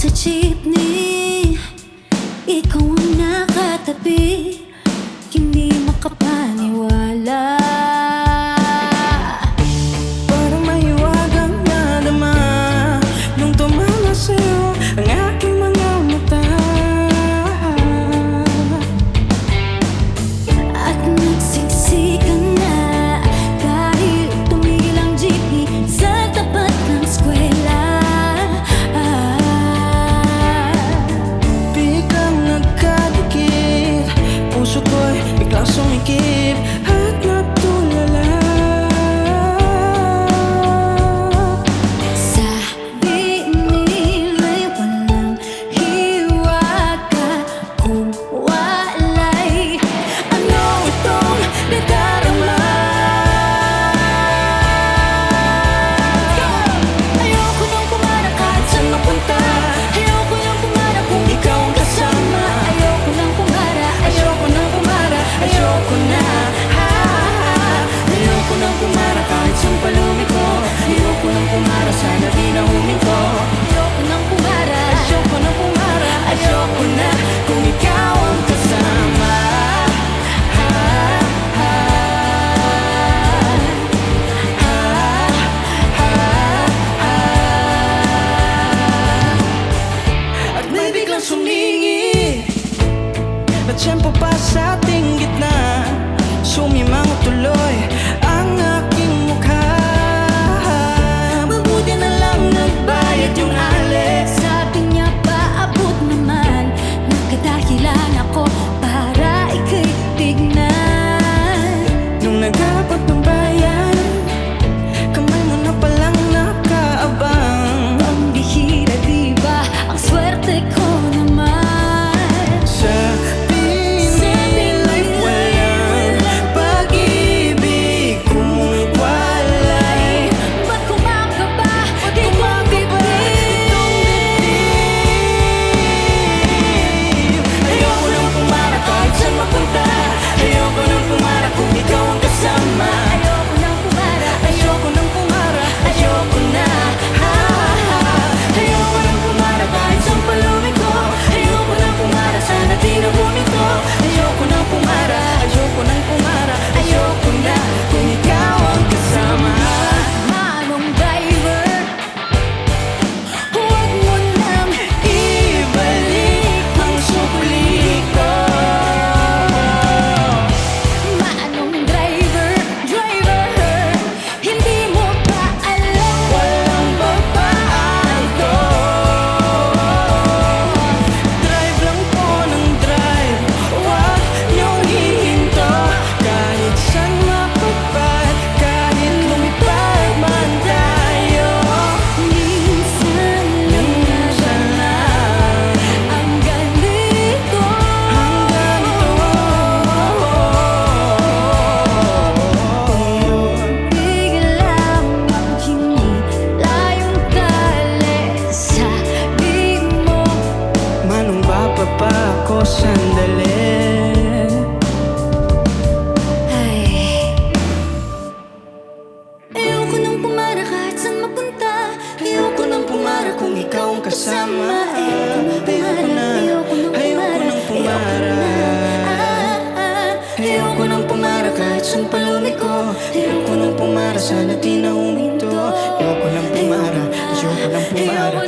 sa jeepney, ikaw ang nakatabi, hindi makapaniwala. Parang mahiwagang nadama nung tumama sa'yo ang aking mga mata. At nagsiksikan na dahil tumigil ang jeepney sa tapat ng eskwela. Biglang nagkadikit, puso ko'y biglang sumikip at natulala. Sabi nila'y walang hiwaga kung wala'y ano itong nadarama. Ayoko nang pumarap kahit saan mapunta. Ayoko nang pumarap kung ikaw ang kasama. Ayoko nang pumarap, ayoko nang pumarap, ayoko na. Ayoko nang pumarap kahit saan palumiko. Ayoko nang pumarap, sana di na huminto. Ayoko nang pumarap, Ayoko nang pumarap, ayoko na kung ikaw ang kasama. At may biglang sumingi na tiyempo pa sa ating gitna. Sumimang tuloy ang aking mukha. Mabuti na lang nagbayad yung alex. sabi niya paabot naman. Nagkadahilan ako para ika'y tignan. Nung nag-abot ng bayan, kamay mo na palang nakaabang. Ang bihira diba, ang swerte ko naman. Sabi nila'y walang pag-ibig kung wala'y Ba't kumakaba itong dibdib? Ayoko nang pumarap kahit saan mapunta. Ayoko nang pumarap kung ikaw ang kasama. Ayoko nang pumarap, Ayoko nang pumarap, ayoko na. Ayoko nang pumarap kahit saan palumiko. Ayoko nang pumarap, sana di na huminto. Ayoko nang pumarap, ayoko nang pumarap, ayoko na kung ikaw ang kasama. manong driver, huwag mo nang Ibalik ang sukli ko. manong driver, hindi mo ba alam? Walang babaan to. Drive lang po ng drive, huwag niyong hihinto. Kahit saan mapapad, kahit lumipad man tayo. Minsan lang Minsan lang ang ganito. hanggang Biglang ang hinila yung tali. Sabi mo Manong bababa ako sandali. ay ayoko nang pumara kahit saan mapunta. Ayoko nang pumarap kung ikaw ang kasama. Ayoko na, ayoko nang pumarap. Ayoko nang pumarap kahit saan palumiko. Ayoko nang pumarap, sana di na huminto. Ayoko nang pumarap, ayoko nang pumarap,